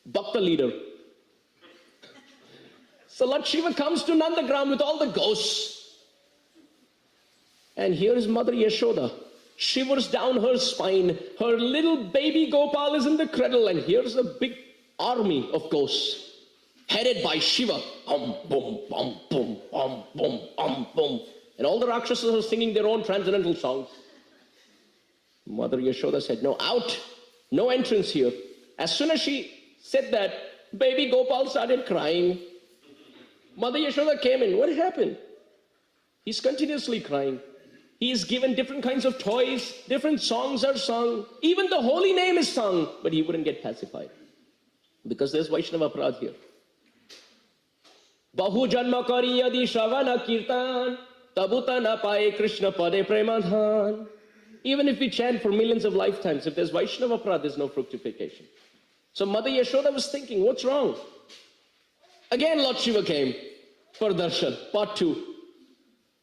bhakta leader. So Lord Shiva comes to Nandagram with all the ghosts. And here is Mother Yashoda. Shivers down her spine. Her little baby Gopal is in the cradle. And here's a big army of ghosts, headed by Shiva. Boom, boom, boom, boom, boom, boom. And all the Rakshasas are singing their own transcendental songs. Mother Yashoda said, no, out. No entrance here. As soon as she said that, baby Gopal started crying. Mother Yashoda came in. What happened? He's continuously crying. He is given different kinds of toys, different songs are sung, even the holy name is sung, but he wouldn't get pacified. Because there's Vaishnava Aparadh here. Bahu janma kari yadi shravana kirtan, tabuta na paye Krishna pade premadhan. Even if we chant for millions of lifetimes, if there's Vaishnava Aparadh, there's no fructification. So Mother Yashoda was thinking, what's wrong? Again Lord Shiva came for darshan, part 2.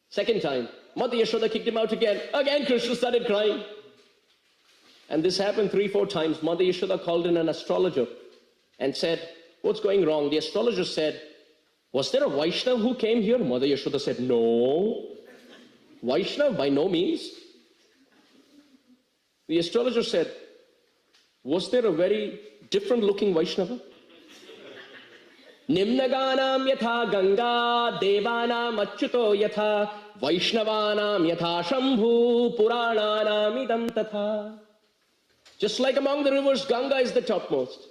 Second time, Mother Yashoda kicked him out again. Again Krishna started crying. And this happened 3-4 times. Mother Yashoda called in an astrologer and said, what's going wrong? The astrologer said, was there a Vaishnava who came here? Mother Yashoda said, no. Vaishnava? By no means. The astrologer said, was there a very different looking Vaishnava? Nimnaganam yatha Ganga, Devanam achyuto yatha, Vaishnavanam yatha Shambhu, Purananam idam tatha. Just like among the rivers, Ganga is the topmost.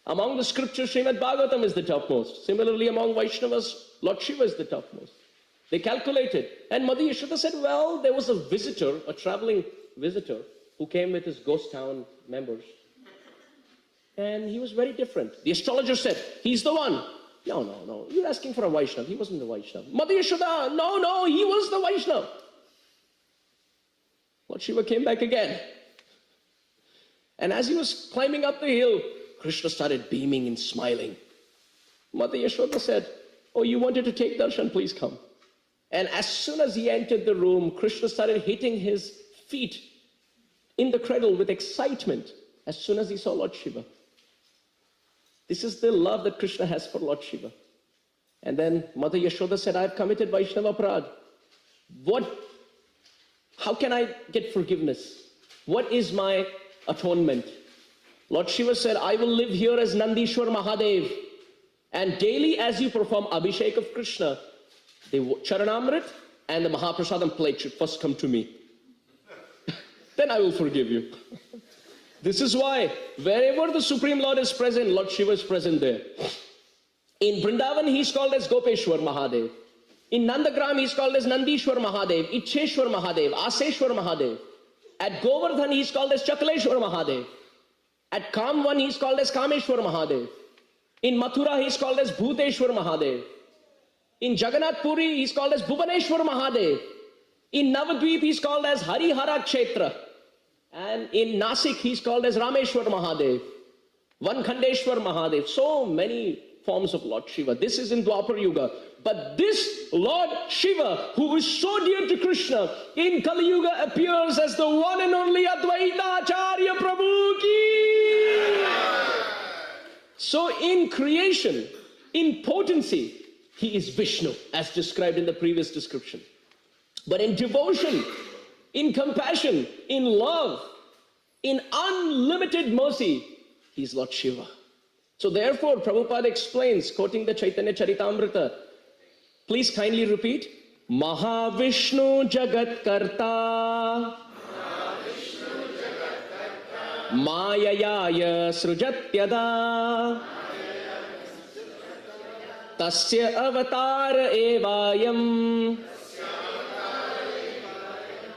Among the scriptures, Srimad Bhagavatam is the topmost. Similarly, among Vaishnavas, Lord Shiva is the topmost. They calculated. And Mother Yashoda said, well, there was a visitor, a traveling visitor, who came with his ghost town members. And he was very different. The astrologer said, he's the one. No, you're asking for a Vaishnava. He wasn't the Vaishnava. Mother Yashoda, no, he was the Vaishnava. Lord Shiva came back again. And as he was climbing up the hill, Krishna started beaming and smiling. Mother Yashoda said, oh, you wanted to take darshan, please come. And as soon as he entered the room, Krishna started hitting his feet in the cradle with excitement as soon as he saw Lord Shiva. This is the love that Krishna has for Lord Shiva. And then Mother Yashoda said, I've committed Vaishnava Aparadh. How can I get forgiveness? What is my atonement? Lord Shiva said, I will live here as Nandishwar Mahadev. And daily as you perform Abhishek of Krishna, the Charanamrit and the Mahaprasadam plate should first come to me. Then I will forgive you. This is why wherever the Supreme Lord is present, Lord Shiva is present there. In Vrindavan, he is called as Gopeshwar Mahadev. In Nandagram, he is called as Nandishwar Mahadev, Icheshwar Mahadev, Aseshwar Mahadev. At Govardhan, he is called as Chakaleshwar Mahadev. At Kamvan, he is called as Kameshwar Mahadev. In Mathura, he is called as Bhuteshwar Mahadev. In Jagannath Puri, he is called as Bhuvaneshwar Mahadev. In Navadvip, he is called as Harihara Kshetra. And in Nasik, he is called as Rameshwar Mahadev. Vankhandeshwar Mahadev. So many forms of Lord Shiva. This is in Dwapar Yuga. But this Lord Shiva, who is so dear to Krishna, in Kali Yuga appears as the one and only Advaita Acharya Prabhu ki. So in creation, in potency, he is Vishnu, as described in the previous description. But in devotion, in compassion, in love, in unlimited mercy, he is Lord Shiva. So therefore, Prabhupada explains, quoting the Chaitanya Charitamrita, please kindly repeat, Mahavishnu Jagat Karta Mayayaya Srujatyada Tasya Avatara Evayam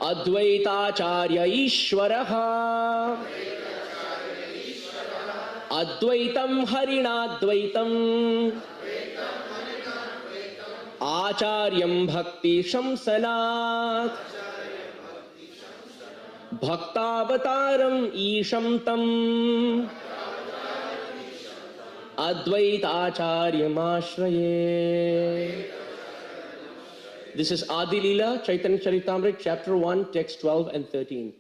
Advaita Acharya Ishwaraha Advaitam Harinadvaitam Acharyam Bhakti Shamsanat Bhaktavataram Isham Tam Advaita Acharya Ashraye. This is Adi Leela, Chaitanya Charitamrita, chapter 1, text 12 and 13.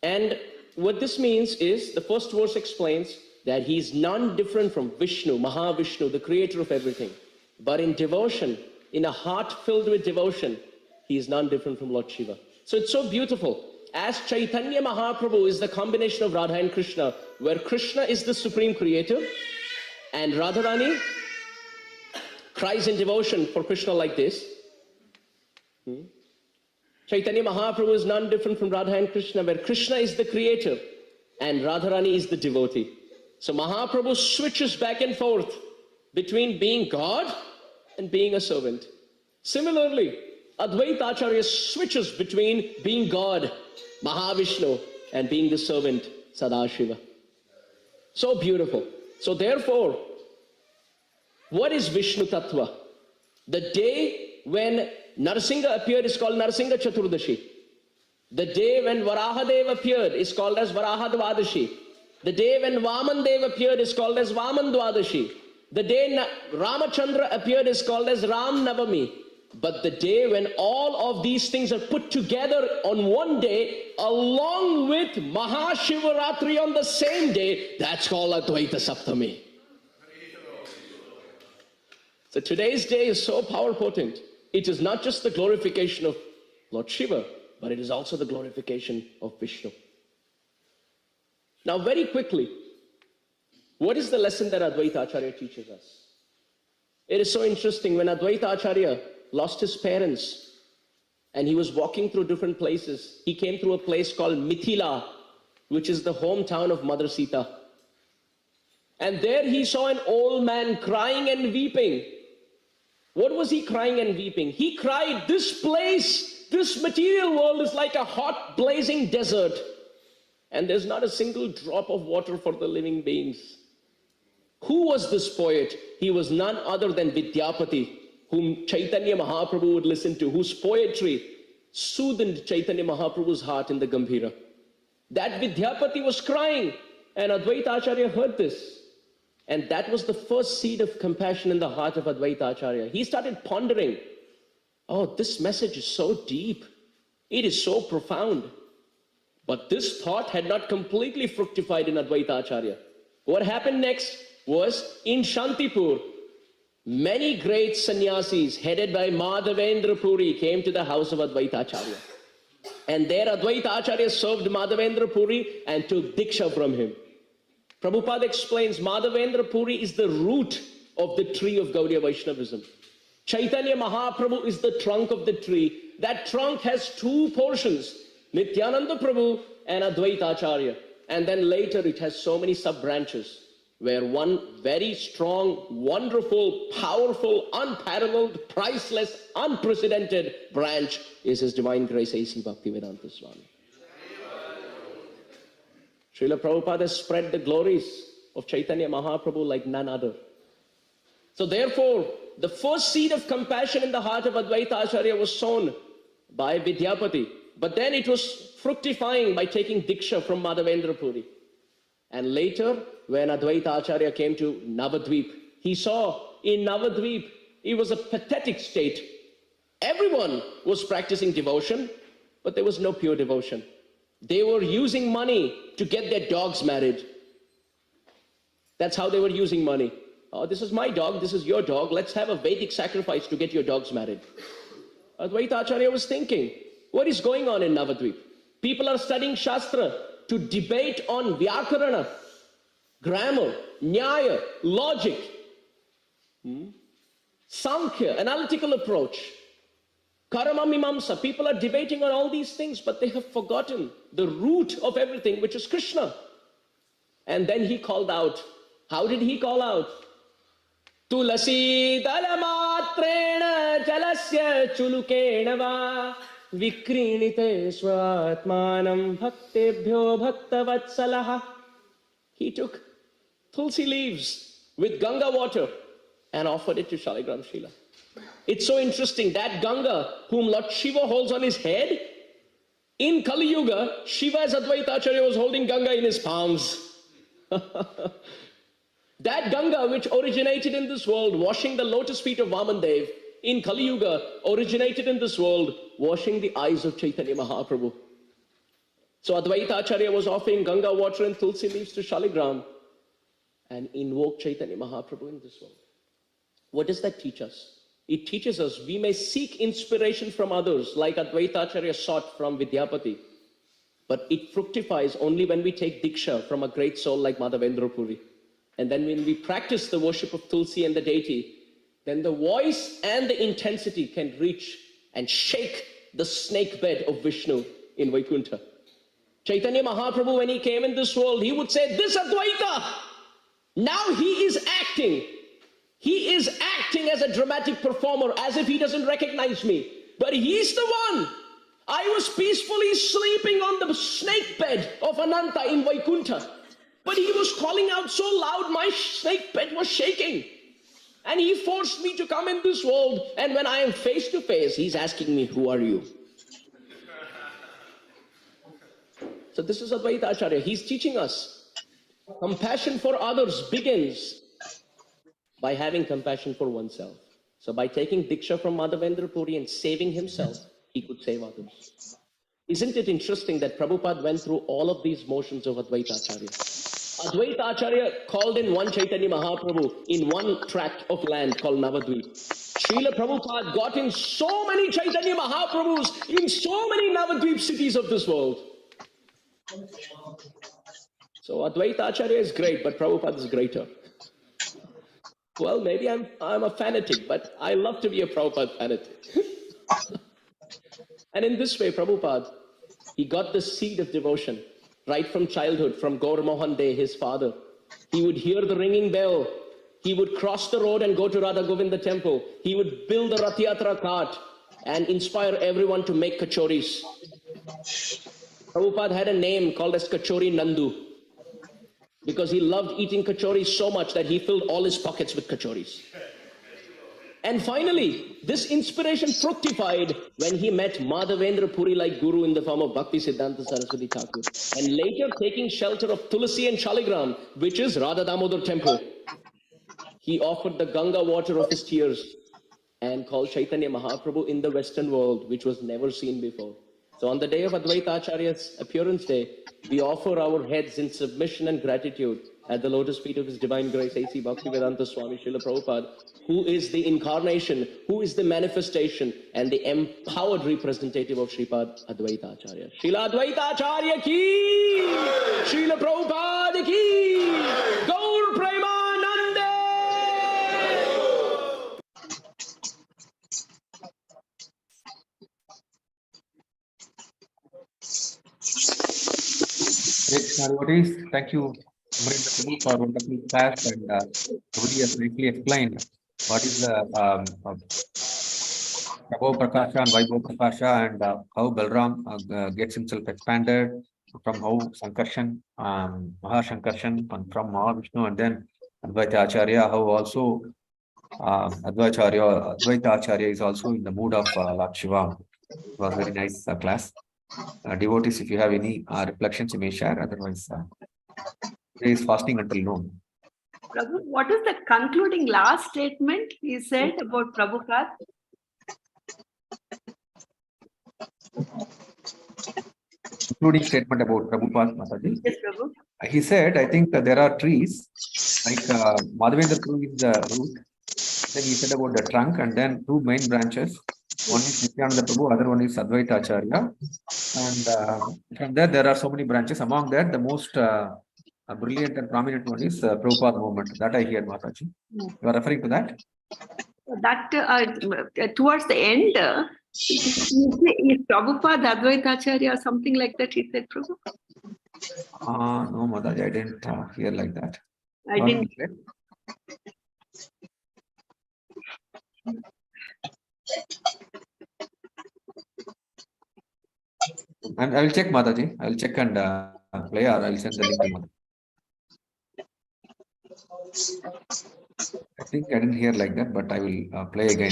And what this means is, the first verse explains that he is none different from Vishnu, Mahavishnu, the creator of everything. But in devotion, in a heart filled with devotion, he is none different from Lord Shiva. So it's so beautiful. As Chaitanya Mahaprabhu is the combination of Radha and Krishna, where Krishna is the supreme creator, and Radharani cries in devotion for Krishna like this. Chaitanya Mahaprabhu is none different from Radha and Krishna, where Krishna is the creator and Radharani is the devotee. So Mahaprabhu switches back and forth between being God and being a servant. Similarly, Advaita Acharya switches between being God, Mahavishnu, and being the servant, Sadashiva. So beautiful. So therefore, what is Vishnu Tattva? The day when Narasingha appeared is called Narasingha Chaturdashi. The day when Varahadev appeared is called as Varaha Dvadashi. The day when Vaman Dev appeared is called as Vaman Dvadashi. The day Ramachandra appeared is called as Ram Navami. But the day when all of these things are put together on one day, along with Mahashivaratri on the same day, that's called Advaita Saptami. So today's day is so power potent. It is not just the glorification of Lord Shiva, but it is also the glorification of Vishnu. Now very quickly, what is the lesson that Advaita Acharya teaches us? It is so interesting. When Advaita Acharya lost his parents and he was walking through different places, he came through a place called Mithila, which is the hometown of Mother Sita. And there he saw an old man crying and weeping. What was he crying and weeping? He cried, this place, this material world is like a hot blazing desert, and there's not a single drop of water for the living beings. Who was this poet? He was none other than Vidyapati, whom Chaitanya Mahaprabhu would listen to, whose poetry soothed Chaitanya Mahaprabhu's heart in the Gambhira. That Vidyapati was crying, and Advaita Acharya heard this. And that was the first seed of compassion in the heart of Advaita Acharya. He started pondering, oh, this message is so deep. It is so profound. But this thought had not completely fructified in Advaita Acharya. What happened next was in Shantipur, many great sannyasis headed by Madhavendra Puri came to the house of Advaita Acharya. And there Advaita Acharya served Madhavendra Puri and took Diksha from him. Prabhupada explains Madhavendra Puri is the root of the tree of Gaudiya Vaishnavism. Chaitanya Mahaprabhu is the trunk of the tree. That trunk has two portions, Nityananda Prabhu and Advaita Acharya. And then later it has so many sub-branches, where one very strong, wonderful, powerful, unparalleled, priceless, unprecedented branch is His Divine Grace A.C. Bhaktivedanta Swami. Srila Prabhupada has spread the glories of Chaitanya Mahaprabhu like none other. So therefore, the first seed of compassion in the heart of Advaita Acharya was sown by Vidyapati. But then it was fructifying by taking Diksha from Madhavendra Puri. And later, when Advaita Acharya came to Navadvip, he saw in Navadvip, it was a pathetic state. Everyone was practicing devotion, but there was no pure devotion. They were using money to get their dogs married. That's how they were using money. Oh, this is my dog, this is your dog. Let's have a Vedic sacrifice to get your dogs married. Advaita Acharya was thinking, what is going on in Navadvip? People are studying Shastra to debate on Vyakarana, grammar, Nyaya, logic, Sankhya, analytical approach. Karamamimamsa, people are debating on all these things, but they have forgotten the root of everything, which is Krishna. And then he called out. How did he call out? Tulasi dalamatrena jalasya chulukena va vikrinite swatmanam bhaktebhyo bhaktavatsalaha. He took tulsi leaves with Ganga water and offered it to Shaligram Srila. It's so interesting, that Ganga, whom Lord Shiva holds on his head, in Kali Yuga, Shiva as Advaita Acharya was holding Ganga in his palms. That Ganga which originated in this world, washing the lotus feet of Vamandev, in Kali Yuga, originated in this world, washing the eyes of Chaitanya Mahaprabhu. So Advaita Acharya was offering Ganga water and tulsi leaves to Shaligram and invoked Chaitanya Mahaprabhu in this world. What does that teach us? It teaches us we may seek inspiration from others, like Advaita Acharya sought from Vidyapati. But it fructifies only when we take Diksha from a great soul like Madhavendra Puri. And then when we practice the worship of Tulsi and the deity, then the voice and the intensity can reach and shake the snake bed of Vishnu in Vaikuntha. Chaitanya Mahaprabhu, when he came in this world, he would say, this Advaita, now he is acting. He is acting as a dramatic performer, as if he doesn't recognize me. But he's the one. I was peacefully sleeping on the snake bed of Ananta in Vaikuntha. But he was calling out so loud, my snake bed was shaking. And he forced me to come in this world. And when I am face to face, he's asking me, who are you? So this is Advaita Acharya. He's teaching us compassion for others begins by having compassion for oneself. So by taking Diksha from Madhavendra Puri and saving himself, he could save others. Isn't it interesting that Prabhupada went through all of these motions of Advaita Acharya? Advaita Acharya called in one Chaitanya Mahaprabhu in one tract of land called Navadvip. Srila Prabhupada got in so many Chaitanya Mahaprabhus in so many Navadvip cities of this world. So Advaita Acharya is great, but Prabhupada is greater. Well, maybe I'm a fanatic, but I love to be a Prabhupada fanatic. And in this way, Prabhupada, he got the seed of devotion right from childhood, from Gaur Mohan De, his father. He would hear the ringing bell. He would cross the road and go to Radha Govinda temple. He would build the Rath Yatra cart and inspire everyone to make kachoris. Prabhupada had a name called as Kachori Nandu because he loved eating kachoris so much that he filled all his pockets with kachoris. And finally, this inspiration fructified when he met Madhavendra Puri like Guru in the form of Bhakti Siddhanta Saraswati Thakur. And later taking shelter of Tulasi and Shaligram, which is Radha Damodar temple, he offered the Ganga water of his tears and called Chaitanya Mahaprabhu in the Western world, which was never seen before. So on the day of Advaita Acharya's appearance day, we offer our heads in submission and gratitude at the lotus feet of His Divine Grace, A.C. Bhaktivedanta Swami Srila Prabhupada, who is the incarnation, who is the manifestation and the empowered representative of Sripad Advaita Acharya. Srila Advaita Acharya ki, Srila Prabhupada ki, Gaur Premanande! Thank you, Amarendra, for wonderful class, and everybody has briefly explained what is the Prabhu Prakasha and Vaibhav Prakasha, and how Balram gets himself expanded from how Sankarshan, Mahashankarshan, and from Mahavishnu, and then Advaita Acharya, how also Advaita Acharya is also in the mood of Lord Shiva. It was very nice class. Devotees, if you have any reflections, you may share. Otherwise, today is fasting until noon. Prabhu, what is the concluding last statement he said about Prabhupada? Concluding statement about Prabhupada, Mataji. Yes, Prabhu. He said, I think there are trees, like Madhavendra Puri is the root. Then he said about the trunk, and then two main branches. One is Nityananda Prabhu, other one is Advaita Acharya. And from there are so many branches. Among that, the most brilliant and prominent one is Prabhupada movement. That I hear, Mataji. You are referring to that? That towards the end, is Prabhupada Advaita Acharya or something like that, he said, Prabhu? No, Mataji, I didn't hear like that. I didn't. And I will check, Mataji. I will check and play, or I will send the link to Mataji. I think I didn't hear like that, but I will play again.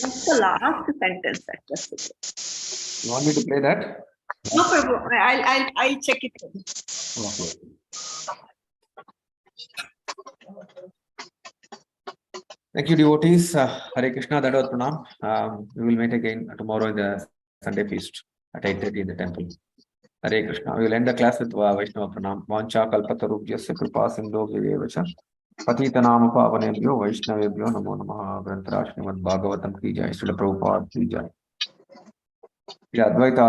That's the last sentence. That's it. You want me to play that? No, Prabhu. I'll check it. Okay. Thank you, devotees. Hare Krishna, that was Pranam. We will meet again tomorrow in the Sunday feast at 8:30 in the temple. Hare Krishna. We will end the class with Vaishnava Pranam. Vancha kalpatarubhyasya kripa sindho vivevacha. Patita nama pavanebhyo Vaishnavebhyo namo namaha. Granthara Srimad Bhagavatam ki jai. Srila Prabhupada ki jai. Advaita